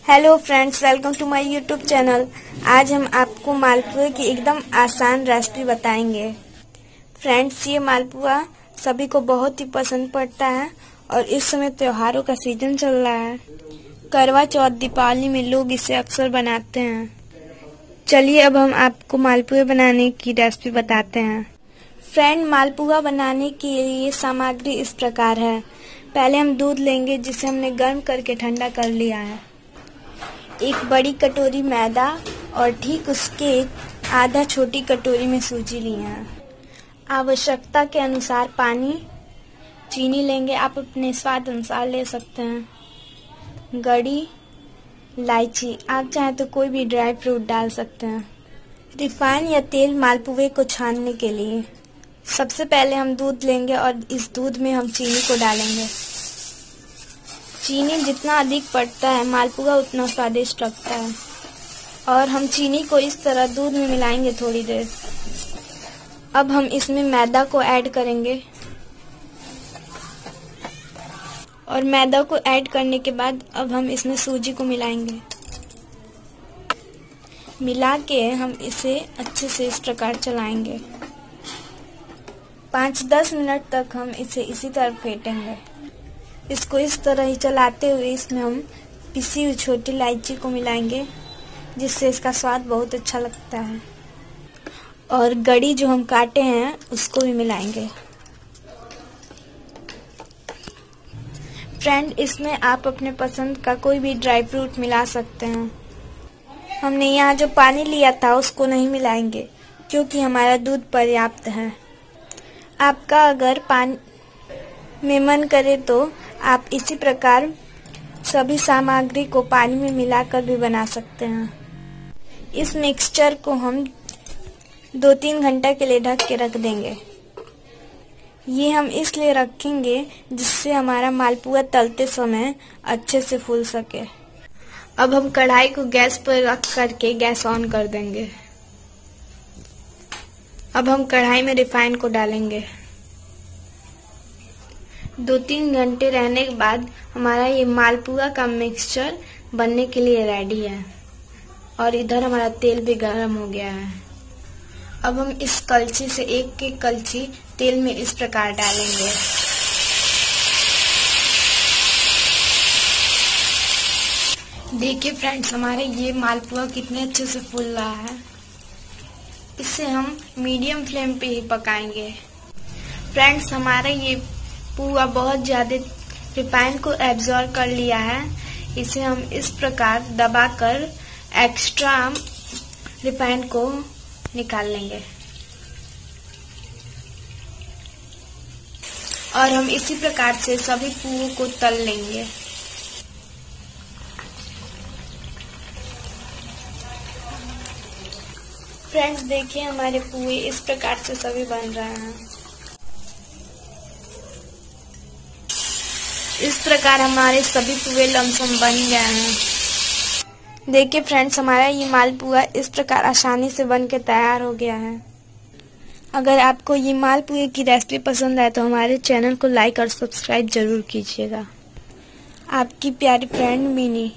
Hello friends, welcome to my YouTube channel. आज हम आपको मालपुए की एकदम आसान रेसिपी बताएंगे। फ्रेंड्स, ये मालपुआ सभी को बहुत ही पसंद पड़ता है और इस समय त्योहारों का सीजन चल रहा है। करवा चौथ, दीपावली में लोग इसे अक्सर बनाते हैं। चलिए अब हम आपको मालपुए बनाने की रेसिपी बताते हैं। फ्रेंड, मालपुआ बनाने के लिए सामग्री इस प्रकार है। पहले हम दूध लेंगे जिसे हमने गर्म करके ठंडा कर लिया है। एक बड़ी कटोरी मैदा और ठीक उसके आधा छोटी कटोरी में सूजी ली है। आवश्यकता के अनुसार पानी, चीनी लेंगे, आप अपने स्वाद अनुसार ले सकते हैं। गड़ी, इलायची, आप चाहें तो कोई भी ड्राई फ्रूट डाल सकते हैं। रिफाइन या तेल मालपुए को छानने के लिए सबसे पहले हम दूध लेंगे और इस दूध में हम चीनी को डालेंगे। चीनी जितना अधिक पड़ता है मालपुआ उतना स्वादिष्ट लगता है। और हम चीनी को इस तरह दूध में मिलाएंगे थोड़ी देर। अब हम इसमें मैदा को ऐड करेंगे और मैदा को ऐड करने के बाद अब हम इसमें सूजी को मिलाएंगे। मिला के हम इसे अच्छे से इस प्रकार चलाएंगे। 5-10 मिनट तक हम इसे इसी तरह फेंटेंगे। इसको इस तरह ही चलाते हुए इसमें हम पिसी हुई छोटी इलायची को मिलाएंगे, जिससे इसका स्वाद बहुत अच्छा लगता है। और गड़ी जो हम काटे हैं उसको भी मिलाएंगे। फ्रेंड, इसमें आप अपने पसंद का कोई भी ड्राई फ्रूट मिला सकते हैं। हमने यहाँ जो पानी लिया था उसको नहीं मिलाएंगे क्योंकि हमारा दूध पर्याप्त है। आपका अगर पानी में मन करे तो आप इसी प्रकार सभी सामग्री को पानी में मिलाकर भी बना सकते हैं। इस मिक्सचर को हम 2-3 घंटा के लिए ढक के रख देंगे। ये हम इसलिए रखेंगे जिससे हमारा मालपुआ तलते समय अच्छे से फूल सके। अब हम कढ़ाई को गैस पर रख करके गैस ऑन कर देंगे। अब हम कढ़ाई में रिफाइन को डालेंगे। 2-3 घंटे रहने के बाद हमारा ये मालपुआ का मिक्सचर बनने के लिए रेडी है और इधर हमारा तेल भी गर्म हो गया है। अब हम इस कलछी से एक कलछी तेल में इस प्रकार डालेंगे। देखिए फ्रेंड्स, हमारे ये मालपुआ कितने अच्छे से फूल रहा है। इसे हम मीडियम फ्लेम पे ही पकाएंगे। फ्रेंड्स, हमारा ये पुआ बहुत ज्यादा रिफाइन को एब्जॉर्ब कर लिया है। इसे हम इस प्रकार दबाकर एक्स्ट्रा रिफाइन को निकाल लेंगे और हम इसी प्रकार से सभी पुओं को तल लेंगे। फ्रेंड्स, देखिए हमारे पुए इस प्रकार से सभी बन रहे हैं। इस प्रकार हमारे सभी पुए लमसम बन गए हैं। देखिए फ्रेंड्स, हमारा ये मालपुआ इस प्रकार आसानी से बन के तैयार हो गया है। अगर आपको ये मालपुए की रेसिपी पसंद आए तो हमारे चैनल को लाइक और सब्सक्राइब जरूर कीजिएगा। आपकी प्यारी फ्रेंड मिनी।